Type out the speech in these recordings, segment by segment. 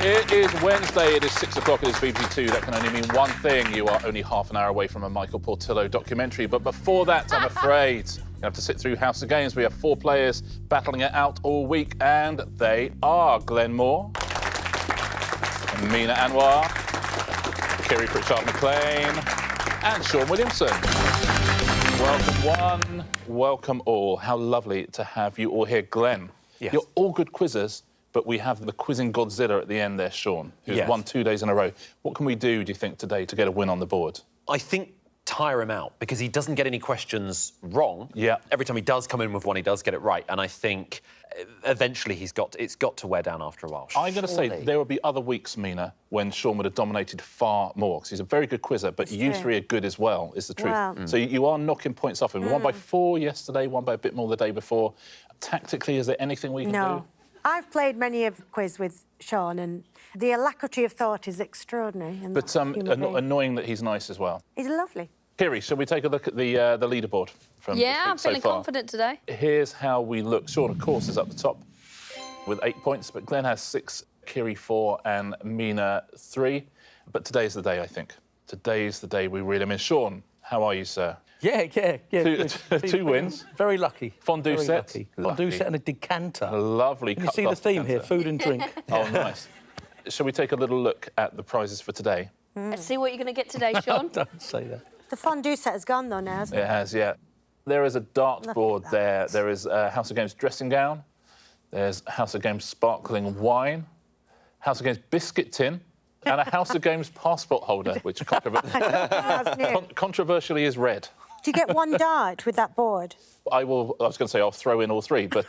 It is Wednesday, it is 6 o'clock, it is BBC2. That can only mean one thing. You are only half an hour away from a Michael Portillo documentary. But before that, I'm afraid you have to sit through House of Games. We have 4 players battling it out all week, and they are Glenn Moore, Mina Anwar, Kiri Pritchard-McLean, and Shaun Williamson. Welcome one, welcome all. How lovely to have you all here. Glenn, yes. You're all good quizzers, but we have the quizzing Godzilla at the end there, Shaun, who's won 2 days in a row. What can we do you think, today to get a win on the board? I think tire him out, because he doesn't get any questions wrong. Yeah. Every time he does come in with one, he does get it right, and I think eventually it's got to wear down after a while. I'm going to say there will be other weeks, Mina, when Shaun would have dominated far more, because he's a very good quizzer, but you three are good as well, is the truth. Wow. So you are knocking points off him. One by 4 yesterday, one by a bit more the day before. Tactically, is there anything we can do? I've played many a quiz with Shaun, and the alacrity of thought is extraordinary. But annoying that he's nice as well. He's lovely. Kiri, shall we take a look at the leaderboard from this week I'm feeling confident today. Here's how we look. Shaun, of course, is up the top with 8 points, but Glenn has 6, Kiri 4, and Mina 3. But today's the day, I think. Today's the day we really... I mean, Shaun, how are you, sir? Yeah. Two wins. Very lucky. Fondue Very set. lucky. Fondue set and a decanter. A lovely Can you see the theme here? Food and drink. Oh, nice. Shall we take a little look at the prizes for today? Let's see what you're going to get today, Shaun. Don't say that. The fondue set has gone, though, now, hasn't it? It has, yeah. There is a dartboard there. There is a House of Games dressing gown. There's House of Games sparkling wine. House of Games biscuit tin. And a House of Games passport holder, which controversially is red. Do you get one dart with that board? I was going to say I'll throw in all 3, but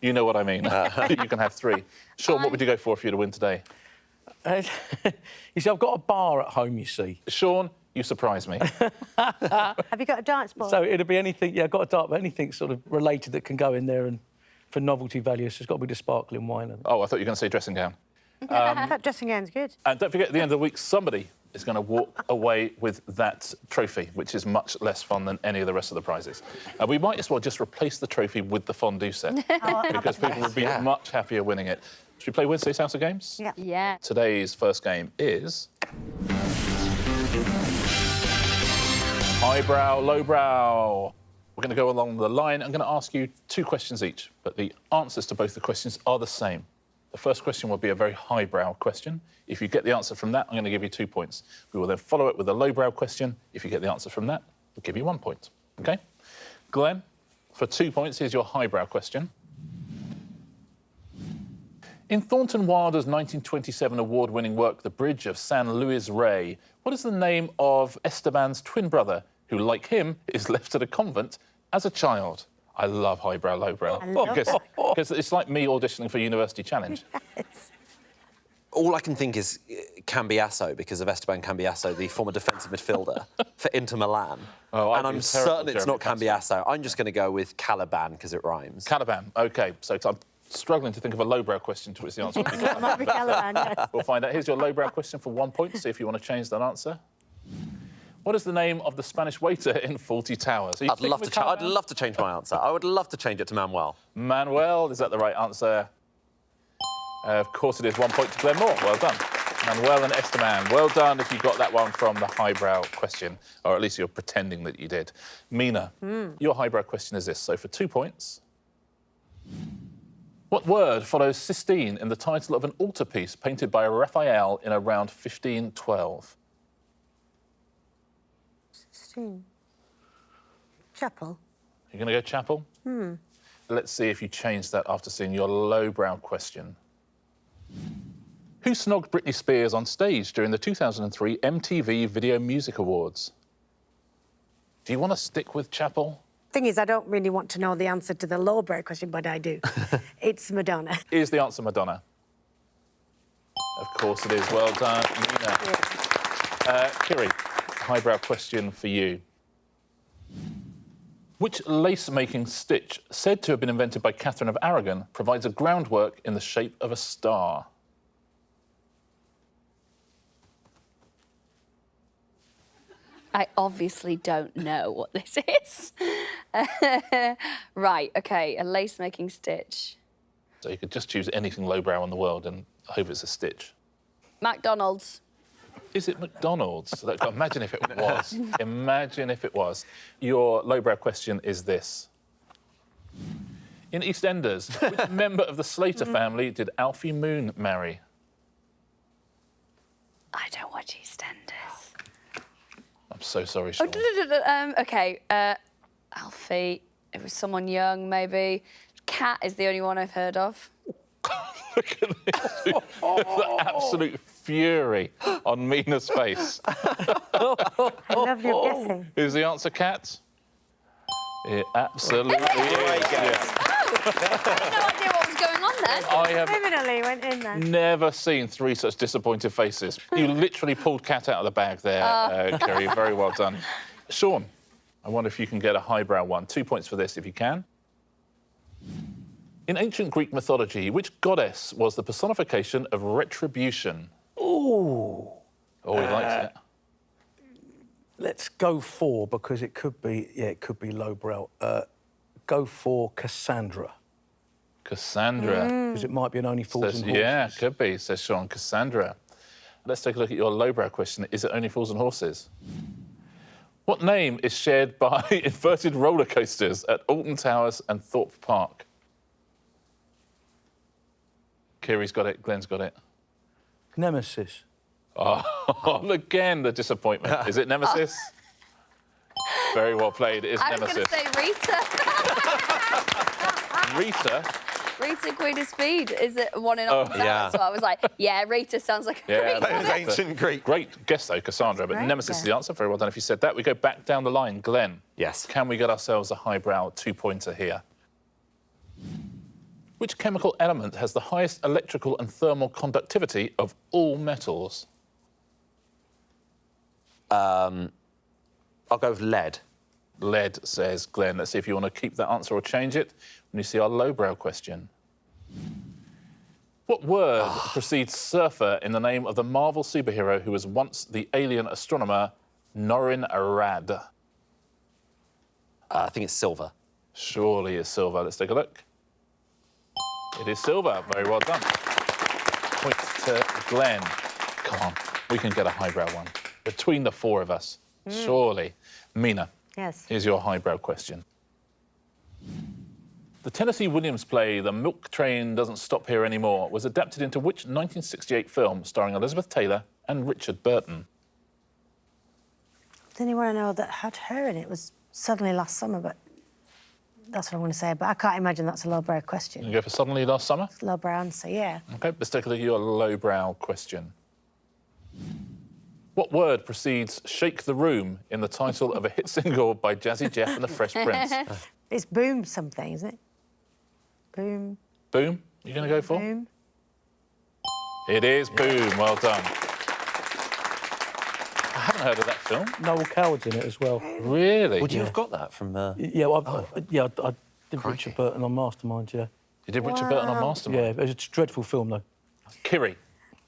you know what I mean. You can have 3. Shaun, what would you go for if you were to win today? You see, I've got a bar at home, you see. Shaun, you surprise me. Have you got a darts board? So it'll be anything, I've got a dart, but anything sort of related that can go in there, and for novelty value, it's just got to be the sparkling wine. Oh, I thought you were going to say dressing gown. That dressing gown's good. And don't forget, at the end of the week, somebody is going to walk away with that trophy, which is much less fun than any of the rest of the prizes. We might as well just replace the trophy with the fondue set, because people would be much happier winning it. Should we play Wednesday's House of Games? Yeah. Today's first game is... highbrow, lowbrow. We're going to go along the line. I'm going to ask you 2 questions each, but the answers to both the questions are the same. The first question will be a very highbrow question. If you get the answer from that, I'm going to give you 2 points. We will then follow it with a lowbrow question. If you get the answer from that, we'll give you 1 point. OK? Glenn, for 2 points, here's your highbrow question. In Thornton Wilder's 1927 award-winning work, The Bridge of San Luis Rey, what is the name of Esteban's twin brother, who, like him, is left at a convent as a child? I love highbrow, lowbrow. Because it's like me auditioning for University Challenge. Yes. All I can think is Cambiasso, because of Esteban Cambiasso, the former defensive midfielder for Inter Milan. Oh, and I'm certain it's not Cambiasso. I'm just going to go with Caliban, because it rhymes. Caliban, OK. So I'm struggling to think of a lowbrow question to which the answer would be Caliban, yes. We'll find out. Here's your lowbrow question for 1 point, see if you want to change that answer. What is the name of the Spanish waiter in Fawlty Towers? I'd love to change my answer. I would love to change it to Manuel. Manuel, is that the right answer? Of course it is. 1 point to Glenn Moore. Well done. Manuel and Esteban. Well done if you got that one from the highbrow question, or at least you're pretending that you did. Mina, your highbrow question is this. So for 2 points, what word follows Sistine in the title of an altarpiece painted by Raphael in around 1512? Chapel. You're going to go chapel? Let's see if you change that after seeing your lowbrow question. Who snogged Britney Spears on stage during the 2003 MTV Video Music Awards? Do you want to stick with chapel? Thing is, I don't really want to know the answer to the lowbrow question, but I do. It's Madonna. Is the answer Madonna? Of course it is. Well done, Mina. Yes. Kiri, highbrow question for you. Which lace-making stitch, said to have been invented by Catherine of Aragon, provides a groundwork in the shape of a star? I obviously don't know what this is. Right, OK, a lace-making stitch. So you could just choose anything lowbrow in the world and hope it's a stitch. McDonald's. Is it McDonald's? Imagine if it was. Imagine if it was. Your lowbrow question is this. In EastEnders, which member of the Slater family did Alfie Moon marry? I don't watch EastEnders. I'm so sorry, Shaun. OK, Alfie. It was someone young, maybe. Cat is the only one I've heard of. Look at this. The absolute fury on Mina's face. I love your guessing. Is the answer Cat? It absolutely is. Yes. I had no idea what was going on there. I have Criminally went in there. never seen three such disappointed faces. You literally pulled Cat out of the bag there, Kiri. Very well done. Shaun, I wonder if you can get a highbrow one. 2 points for this if you can. In ancient Greek mythology, which goddess was the personification of retribution? Ooh. Oh, he likes it. Let's go for, because it could be, it could be lowbrow. Go for Cassandra, Cassandra. because it might be an Only Fools and Horses. Yeah, could be, says Shaun. Cassandra. Let's take a look at your lowbrow question. Is it Only Fools and Horses? What name is shared by inverted roller coasters at Alton Towers and Thorpe Park? Kiri's got it, Glenn's got it. Nemesis. Oh, again, the disappointment. Is it Nemesis? Very well played. It is I was Nemesis. going to say Rita. Rita? Rita, Queen of Speed. Is it one in Alton Towers? yeah. So I was like, yeah, Rita sounds like a Yeah, great that That one. is ancient Greek. Great guess, though, Cassandra, but Great Nemesis is guess. the answer. Very well done if you said that. We go back down the line. Glenn. Yes. Can we get ourselves a highbrow two-pointer here? Which chemical element has the highest electrical and thermal conductivity of all metals? I'll go with lead. Lead, says Glenn. Let's see if you want to keep that answer or change it when you see our lowbrow question. What word precedes surfer in the name of the Marvel superhero who was once the alien astronomer Norrin Arad? I think it's silver. Surely it's silver. Let's take a look. It is silver. Very well done. Points to Glenn. Come on, we can get a highbrow one. Between the four of us, surely. Mina, Yes. here's your highbrow question. The Tennessee Williams play The Milk Train Doesn't Stop Here Anymore was adapted into which 1968 film starring Elizabeth Taylor and Richard Burton? Does anyone know that had her in it? It was Suddenly Last Summer, but that's what I'm going to say. But I can't imagine that's a lowbrow question. You go for Suddenly Last Summer? Lowbrow answer, yeah. OK, let's take a look at your lowbrow question. What word precedes Shake the Room in the title of a hit single by Jazzy Jeff and the Fresh Prince? It's boom something, isn't it? Boom, Boom, you going to go for? boom. It is Boom, well done. I haven't heard of that film. Noel Coward's in it as well. Really? Would you have got that from... Yeah, well, I did Richard Burton on Mastermind, yeah. You did Richard Burton on Mastermind? Yeah, it was a dreadful film, though. Kiri,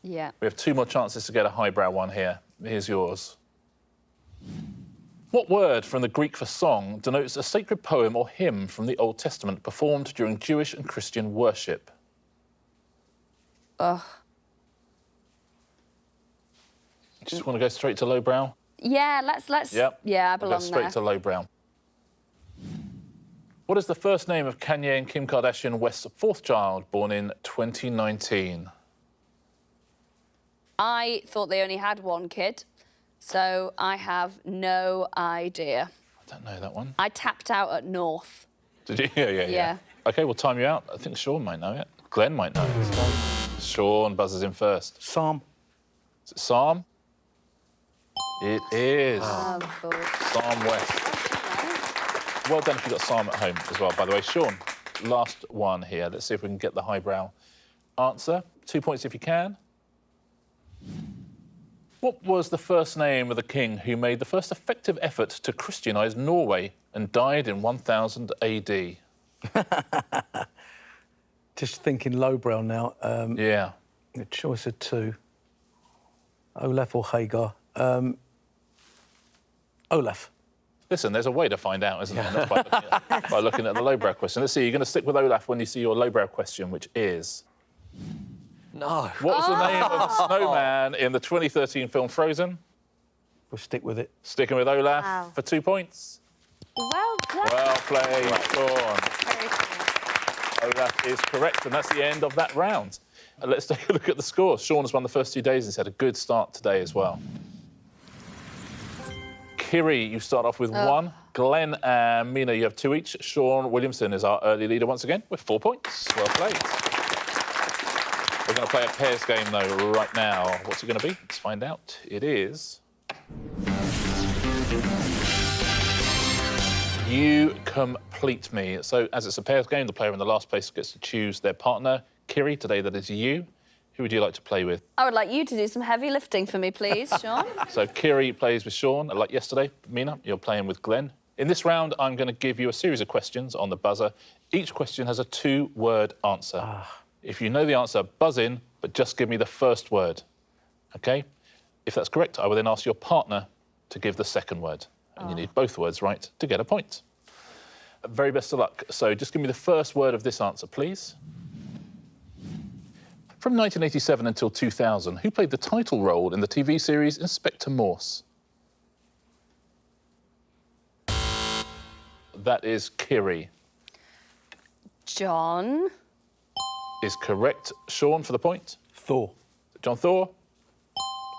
Yeah. we have 2 more chances to get a highbrow one here. Here's yours. What word from the Greek for song denotes a sacred poem or hymn from the Old Testament performed during Jewish and Christian worship? Ugh. Just want to go straight to lowbrow? Yeah, let's. Yep. Yeah, I We'll belong go straight there. to lowbrow. What is the first name of Kanye and Kim Kardashian West's 4th child, born in 2019? I thought they only had one kid, so I have no idea. I don't know that one. I tapped out at North. Did you? Yeah. Yeah. OK, we'll time you out. I think Shaun might know it. Glenn might know it. Shaun buzzes in first. Psalm. Is it Psalm? It is. Oh, of course. Psalm West. Well done if you got Psalm at home as well, by the way. Shaun, last one here. Let's see if we can get the highbrow answer. 2 points if you can. What was the first name of the king who made the first effective effort to Christianise Norway and died in 1000 AD? Just thinking lowbrow now. Yeah. A choice of 2. Olaf or Hagar. Olaf. Listen, there's a way to find out, isn't there? And that's by looking at the lowbrow question. Let's see, you're going to stick with Olaf when you see your lowbrow question, which is... No. What was the name of the snowman in the 2013 film Frozen? We'll stick with it. Sticking with Olaf Wow. for 2 points. Well done. Well played, Shaun. Very cool. Olaf is correct, and that's the end of that round. Let's take a look at the scores. Shaun has won the first 2 days. He's had a good start today as well. Kiri, you start off with 1. Glenn and Mina, you have 2 each. Shaun Williamson is our early leader once again with 4 points. Well played. We're going to play a pairs game, though, right now. What's it going to be? Let's find out. It is... You Complete Me. So, as it's a pairs game, the player in the last place gets to choose their partner. Kiri, today that is you. Who would you like to play with? I would like you to do some heavy lifting for me, please, Shaun. So, Kiri plays with Shaun. Like yesterday, Mina, you're playing with Glenn. In this round, I'm going to give you a series of questions on the buzzer. Each question has a 2-word answer. If you know the answer, buzz in, but just give me the first word. OK? If that's correct, I will then ask your partner to give the second word. And you need both words right to get a point. Very best of luck. So just give me the first word of this answer, please. From 1987 until 2000, who played the title role in the TV series Inspector Morse? That is Kiri. John. Is correct. Shaun for the point. Thor. John Thor?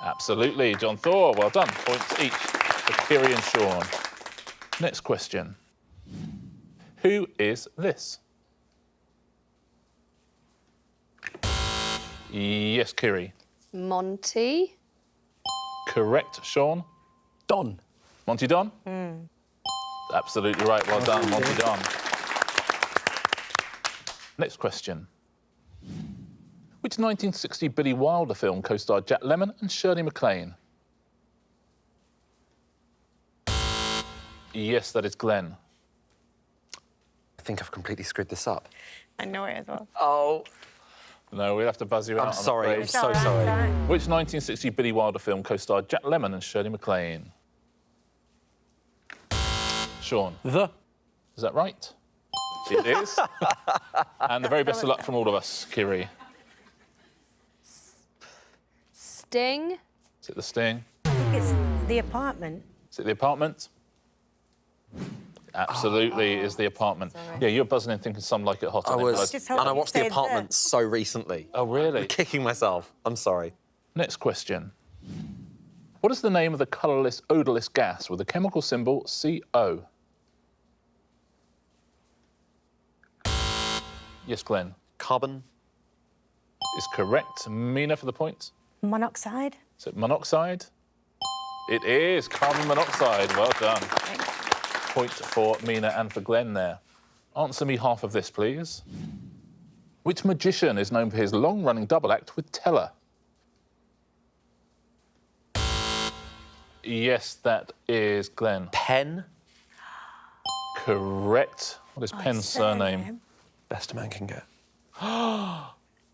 Absolutely, John Thor. Well done. Points each for Kiri and Shaun. Next question. Who is this? Yes, Kiri. Monty. Correct, Shaun. Don. Monty Don? Absolutely right. Well done, Monty Don. Next question. Which 1960 Billy Wilder film co-starred Jack Lemmon and Shirley MacLaine? Yes, that is Glenn. I think I've completely screwed this up. I know it as well. Oh. No, we'll have to buzz you out. I'm sorry. afraid. I'm so sorry. Which 1960 Billy Wilder film co-starred Jack Lemmon and Shirley MacLaine? Shaun. The. Is that right? It is. And the very best of luck from all of us, Kiri. Sting. Is it The Sting? I think it's The Apartment. Is it The Apartment? Absolutely is The Apartment. Yeah, you're buzzing in thinking Some Like It Hot. I was, Just and hope I you watched The stayed Apartment there. so recently. Oh, really? I'm kicking myself. I'm sorry. Next question. What is the name of the colourless, odourless gas with the chemical symbol CO? Yes, Glenn. Carbon. Is correct. Mina for the point. Monoxide. Is it monoxide? It is carbon monoxide. Well done. Point for Mina and for Glenn there. Answer me half of this, please. Which magician is known for his long-running double act with Teller? Yes, that is Glenn. Penn. Correct. What is Penn's surname? Best a man can get.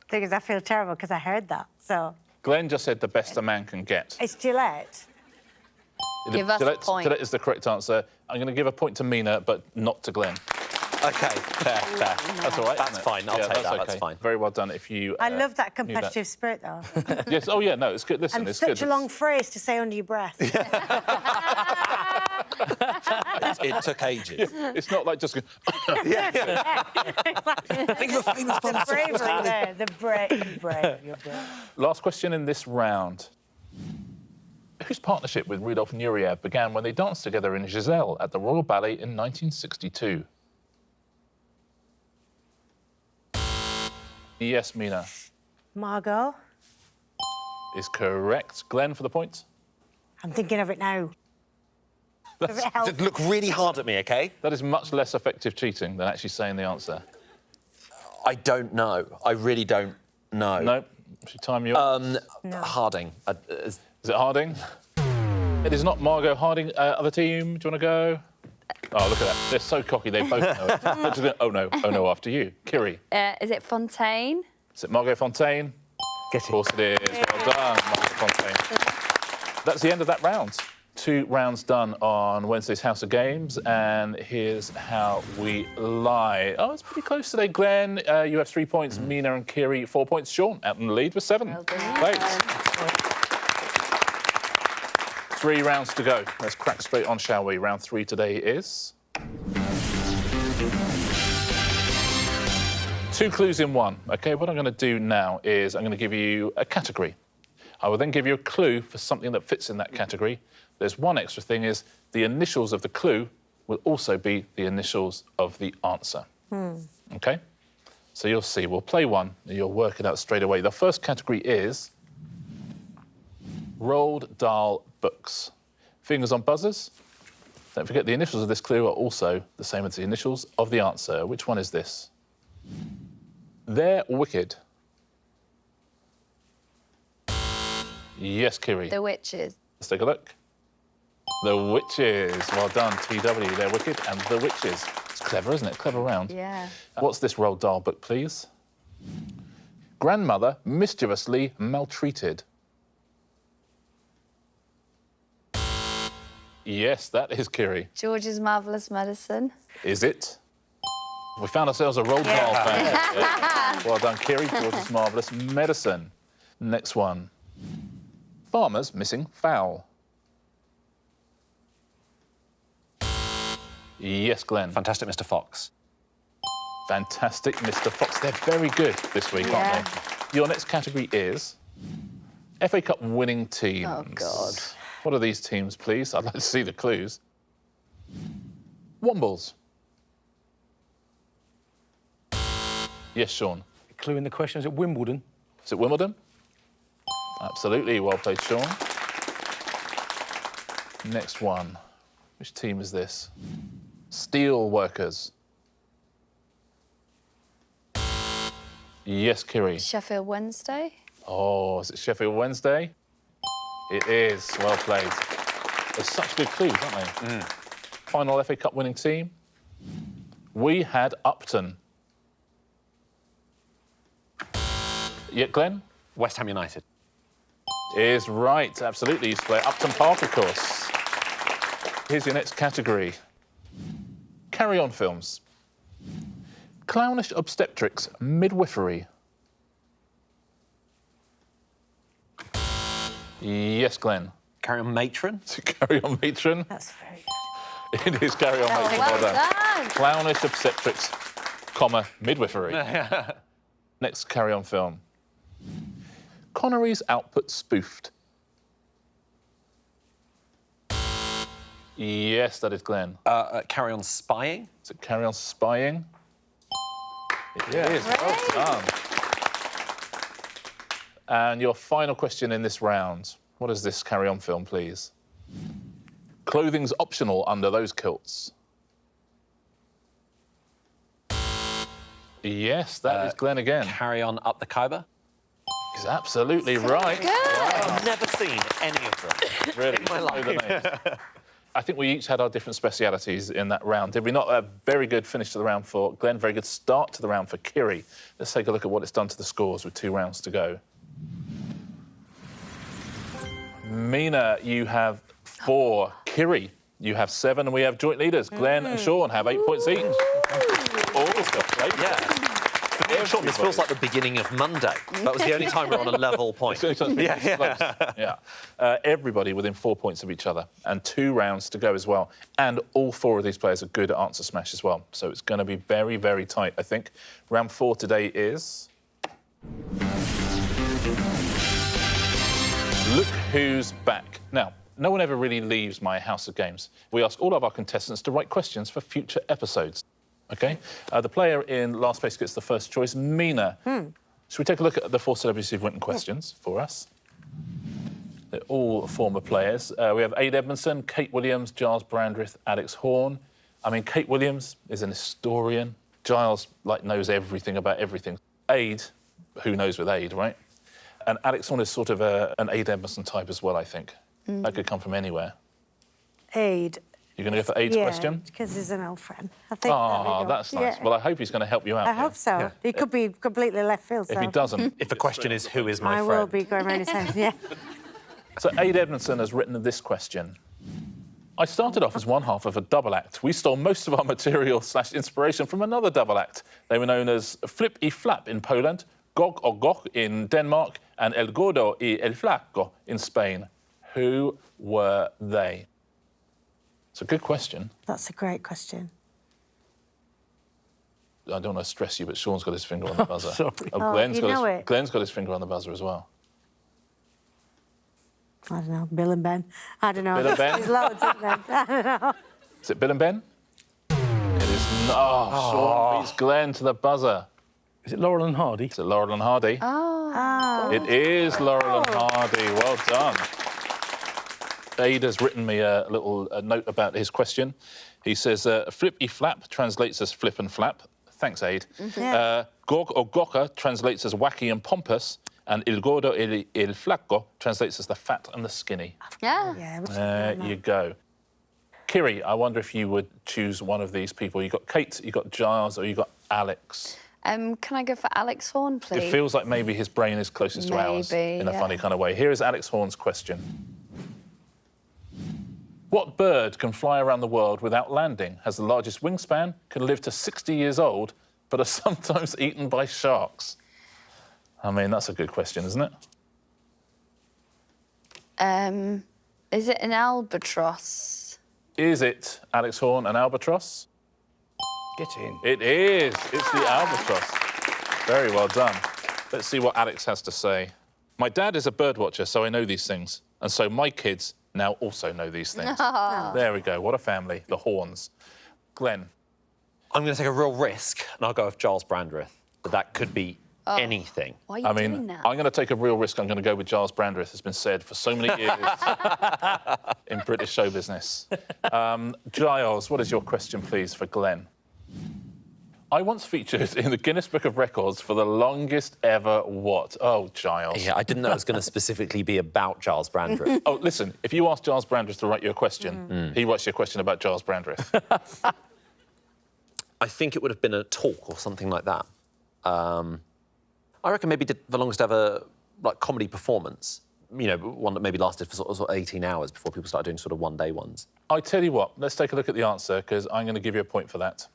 Thing is, I feel terrible because I heard that. So Glenn just said the best a man can get. it's Gillette. Give us a Gillette, point. Gillette is the correct answer. I'm going to give a point to Mina, but not to Glenn. OK, fair. That's all right. That's isn't it? fine. I'll take that. That's okay. fine. Very well done. If you. I love that knew competitive spirit, though. Yes. Oh yeah. No, it's good. Listen, And it's such good. a long phrase to say under your breath. It took ages. It's not like just. Think of a famous The bravery there. The brave. You're brave. Last question in this round. Whose partnership with Rudolf Nureyev began when they danced together in Giselle at the Royal Ballet in 1962? Yes, Mina. Margot. Is correct. Glenn for the point. I'm thinking of it now. Does it help? Look really hard at me, OK? That is much less effective cheating than actually saying the answer. I don't know. I really don't know. No. Should time you up. Harding. Is it Harding? It is not Margot Harding. Other team, do you want to go? Oh, look at that. They're so cocky, they both know it. They're just going, oh no, after you. Kiri. Is it Fontaine? Is it Margot Fontaine? Get Of it. course it is. Well done, Margot Fontaine. That's the end of that round. 2 rounds done on Wednesday's House of Games, and here's how we lie. Oh, it's pretty close today. Glenn, you have 3 points. Mina and Kiri, 4 points. Shaun, out in the lead with 7. Well done. Thanks. 3 rounds to go. Let's crack straight on, shall we? Round 3 today is... 2 clues in 1. OK, what I'm going to do now is I'm going to give you a category. I will then give you a clue for something that fits in that category. There's one extra thing is the initials of the clue will also be the initials of the answer. OK? So you'll see. We'll play one and you'll work it out straight away. The first category is Roald Dahl books. Fingers on buzzers. Don't forget the initials of this clue are also the same as the initials of the answer. Which one is this? They're wicked. Yes, Kiri. The Witches. Let's take a look. The Witches. Well done, TW. They're wicked and The Witches. It's clever, isn't it? Clever round. Yeah. What's this Roald Dahl book, please? Grandmother mischievously maltreated. Yes, that is Kiri. George's Marvellous Medicine. Is it? We found ourselves a Roald Dahl fan. Yeah. Well done, Kiri. George's Marvellous Medicine. Next one. Farmers missing fowl. Yes, Glenn. Fantastic Mr. Fox. Fantastic Mr. Fox. They're very good this week, aren't they? Your next category is FA Cup winning teams. Oh, God. What are these teams, please? I'd like to see the clues. Wombles. Yes, Shaun. Clue in the question, is it Wimbledon? Is it Wimbledon? Absolutely. Well played, Shaun. Next one. Which team is this? Steel Workers. Yes, Kiri. Sheffield Wednesday. Oh, is it Sheffield Wednesday? It is. Well played. There's such good clues, aren't they? Final FA Cup winning team. We had Upton. Yeah, Glenn? West Ham United. Is right, absolutely. Used to play at Upton Park, of course. Here's your next category. Carry-on films. Clownish obstetrics, midwifery. Yes, Glenn. Carry On Matron. Carry-on matron. That's very good. It is carry-on matron. Well done. Clownish obstetrics, comma, midwifery. Next carry-on film. Connery's output spoofed. Yes, that is Glenn. Carry On Spying. Is it Carry On Spying? It is. Well done. And your final question in this round. What is this Carry On film, please? Clothing's optional under those kilts. Yes, that is Glenn again. Carry On Up the Khyber. He's absolutely right. I've never seen any of them. Really? In my life. I think we each had our different specialities in that round, did we not? A very good finish to the round for Glenn, very good start to the round for Kiri. Let's take a look at what it's done to the scores with 2 rounds to go. Mina, you have 4. Kiri, you have 7, and we have joint leaders. Glenn and Shaun have 8 points each. All stuff, right? Yeah. For me and Shaun, this feels like the beginning of Monday. That was the only time we're on a level point. Yeah. Everybody within 4 points of each other, and 2 rounds to go as well. And all 4 of these players are good at answer smash as well. So it's going to be very, very tight, I think. Round 4 today is... Look who's back. Now, no one ever really leaves my House of Games. We ask all of our contestants to write questions for future episodes. OK? The player in last place gets the first choice, Mina. Should we take a look at the 4 celebrities who've written questions for us? They're all former players. We have Ade Edmondson, Kate Williams, Giles Brandreth, Alex Horne. I mean, Kate Williams is an historian. Giles, knows everything about everything. Ade, who knows with Ade, right? And Alex Horne is sort of an Ade Edmondson type as well, I think. That could come from anywhere. Ade. You're going to go for Ade's question? because he's an old friend. I think. Oh, that's nice. Yeah. Well, I hope he's going to help you out. I hope so. Yeah. He could be completely left field. If he doesn't... If the question is, who is my I friend? will be going around his head, yeah. So Ade Edmondson has written this question. I started off as one half of a double act. We stole most of our material / inspiration from another double act. They were known as Flip I Flap in Poland, Gog or Gok in Denmark, and El Gordo y El Flaco in Spain. Who were they? It's a good question. That's a great question. I don't want to stress you, but Shaun's got his finger on the buzzer. Sorry. Glenn's got his finger on the buzzer as well. I don't know. Bill and Ben. I don't know. Bill and Ben? There's loads, isn't there? I don't know. Is it Bill and Ben? It is not. Shaun beats Glenn to the buzzer. Is it Laurel and Hardy? Is it Laurel and Hardy? It is Laurel and Hardy. Well done. Ada's written me a little note about his question. He says, Flip I Flap translates as flip and flap. Thanks, Ade. Gog or Goka translates as wacky and pompous. And Il Gordo y El Flaco translates as the fat and the skinny. Yeah. There you go. Kiri, I wonder if you would choose one of these people. You got Kate, you got Giles, or you got Alex. Can I go for Alex Horn, please? It feels like maybe his brain is closest to ours in a funny kind of way. Here is Alex Horn's question. What bird can fly around the world without landing, has the largest wingspan, can live to 60 years old, but are sometimes eaten by sharks? I mean, that's a good question, isn't it? Is it an albatross? Is it, Alex Horn, an albatross? Get in. It is. It's the albatross. Very well done. Let's see what Alex has to say. My dad is a bird watcher, so I know these things. And so my kids now also know these things. There we go. What a family. The Horns. Glenn. I'm going to take a real risk, and I'll go with Giles Brandreth. But that could be anything. Why are you doing that? I'm going to take a real risk. I'm going to go with Giles Brandreth. It's been said for so many years in British show business. Giles, what is your question, please, for Glenn? I once featured in the Guinness Book of Records for the longest ever what? Oh, Giles. Yeah, I didn't know it was going to specifically be about Giles Brandreth. Oh, listen, if you ask Giles Brandreth to write you a question, he writes you a question about Giles Brandreth. I think it would have been a talk or something like that. I reckon maybe did the longest ever comedy performance. You know, one that maybe lasted for sort of 18 hours before people started doing sort of one-day ones. I tell you what, let's take a look at the answer, because I'm going to give you a point for that.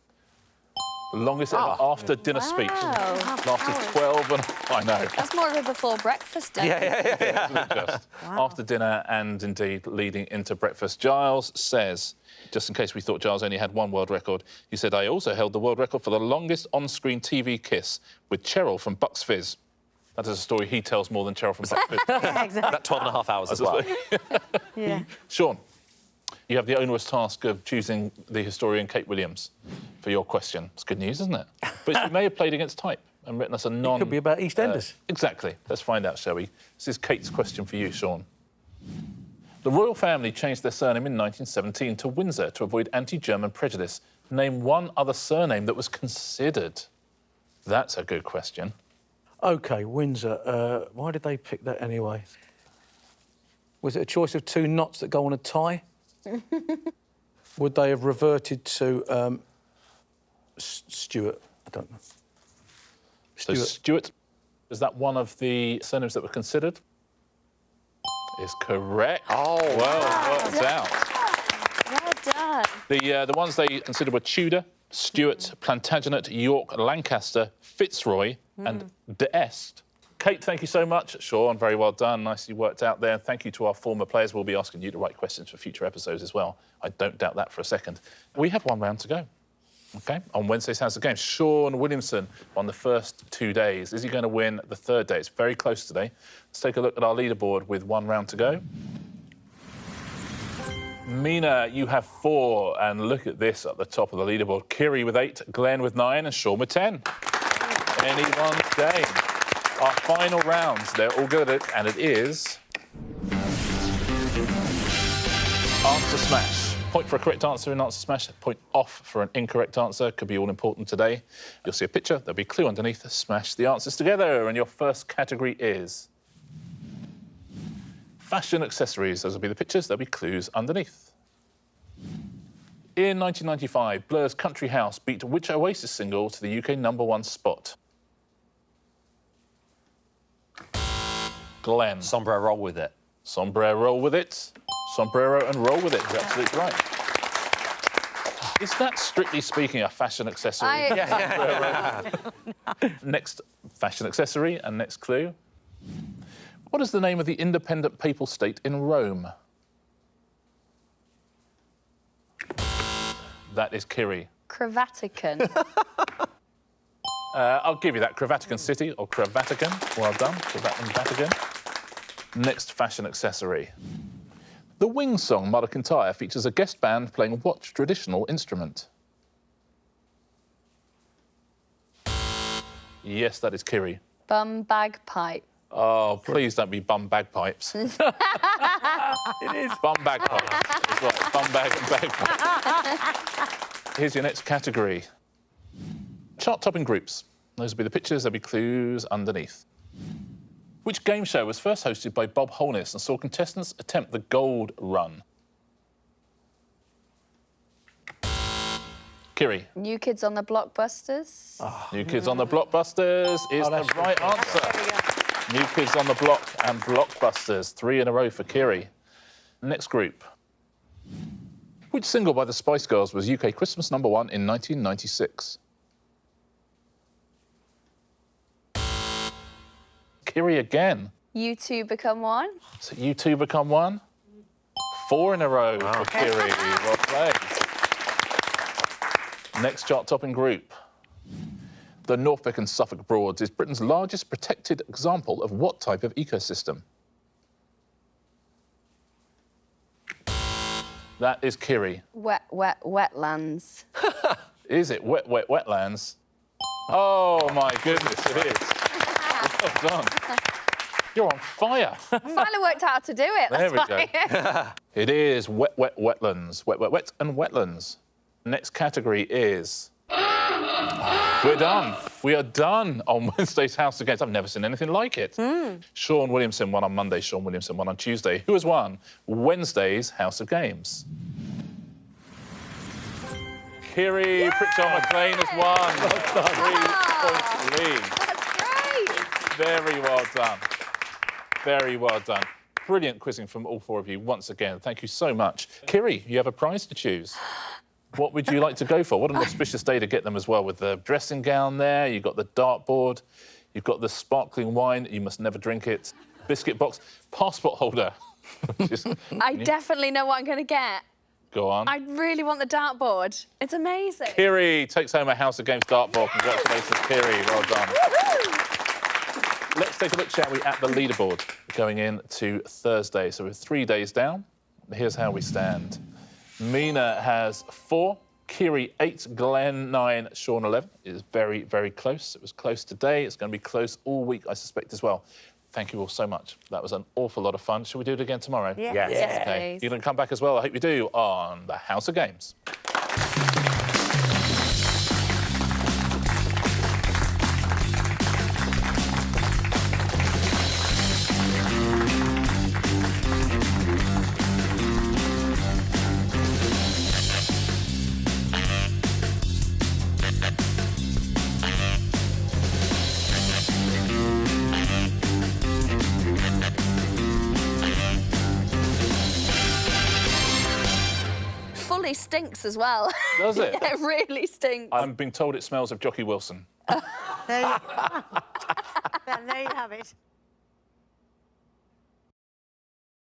The longest ever after-dinner speech. Lasted 12 and... I know. That's more of a before breakfast day. Yeah. After dinner and, indeed, leading into breakfast. Giles says, just in case we thought Giles only had one world record, he said, I also held the world record for the longest on-screen TV kiss with Cheryl from Bucks Fizz. That is a story he tells more than Cheryl from Bucks Fizz. Yeah, exactly. About 12 and a half hours as well. Yeah. Shaun, you have the onerous task of choosing the historian Kate Williams for your question. It's good news, isn't it? But you may have played against type and written us a non... It could be about EastEnders. Exactly. Let's find out, shall we? This is Kate's question for you, Shaun. The royal family changed their surname in 1917 to Windsor to avoid anti-German prejudice. Name one other surname that was considered. That's a good question. OK, Windsor. Why did they pick that anyway? Was it a choice of two knots that go on a tie? Would they have reverted to Stuart? I don't know. So Stuart, is that one of the surnames that were considered? Is correct. Oh, well worked out. Well done. The ones they considered were Tudor, Stuart, Plantagenet, York, Lancaster, Fitzroy, and d'Este. Kate, thank you so much. Shaun, very well done. Nicely worked out there. Thank you to our former players. We'll be asking you to write questions for future episodes as well. I don't doubt that for a second. We have one round to go. OK, on Wednesday's House of Games, Shaun Williamson won the first 2 days. Is he going to win the third day? It's very close today. Let's take a look at our leaderboard with one round to go. Mina, you have 4, and look at this at the top of the leaderboard. Kiri with 8, Glenn with 9, and Shaun with 10. Anyone's game. Our final rounds, they're all good at it, and it is... Answer Smash. Point for a correct answer in Answer Smash, point off for an incorrect answer. Could be all important today. You'll see a picture, there'll be a clue underneath. Smash the answers together, and your first category is... fashion accessories. Those will be the pictures, there'll be clues underneath. In 1995, Blur's Country House beat which Oasis single to the UK #1 spot? Glenn. Sombrero roll with it. Sombrero with it. sombrero and roll with it. You're absolutely right. Is that, strictly speaking, a fashion accessory? Next fashion accessory and next clue. What is the name of the independent papal state in Rome? That is Kiri. Cravatican. I'll give you that. Cravatican City or Cravatican. Well done. Vatican. Next fashion accessory. The Wings song Mother Kintyre features a guest band playing what traditional instrument? Yes, that is Kiri. Bum bagpipe. Oh, please don't be bum bagpipes. It is. Bum bagpipes. It's right. Bum bag and bagpipes. Here's your next category. Chart-topping groups. Those will be the pictures, there'll be clues underneath. Which game show was first hosted by Bob Holness and saw contestants attempt the gold run? Kiri. New Kids on the Blockbusters. New Kids on the Blockbusters is the right answer. New Kids on the Block and Blockbusters. 3 in a row for Kiri. Next group. Which single by the Spice Girls was UK Christmas #1 in 1996? Kiri again. You Two Become One. So you two become one. 4 in a row for Kiri. Well played. Next chart-topping group. The Norfolk and Suffolk Broads is Britain's largest protected example of what type of ecosystem? That is Kiri. Wetlands. Is it wetlands? Oh, my goodness, it is. Well done. You're on fire. Finally worked out how to do it. There we go. It is wetlands. Wet and wetlands. Next category is... We're done. We are done on Wednesday's House of Games. I've never seen anything like it. Shaun Williamson won on Monday, Shaun Williamson won on Tuesday. Who has won Wednesday's House of Games? Kiri Pritchard-McLean has won. 3-point lead. That's great. Very well done. Very well done. Brilliant quizzing from all 4 of you once again. Thank you so much. Kiri, you have a prize to choose. What would you like to go for? What an auspicious day to get them as well, with the dressing gown there, you've got the dartboard, you've got the sparkling wine, you must never drink it, biscuit box, passport holder. I definitely know what I'm going to get. Go on. I really want the dartboard. It's amazing. Kiri takes home a House of Games dartboard. Congratulations, Kiri. Well done. Let's take a look, shall we, at the leaderboard going into Thursday. So we're 3 days down. Here's how we stand. Mina has 4, Kiri 8, Glenn 9, Shaun 11. It is very, very close. It was close today. It's going to be close all week, I suspect, as well. Thank you all so much. That was an awful lot of fun. Shall we do it again tomorrow? Yeah. Yes, Okay. please. You're going to come back as well. I hope you do, on the House of Games. Fully stinks as well. Does it? Yeah, it really stinks. I'm being told it smells of Jockey Wilson. There you have it.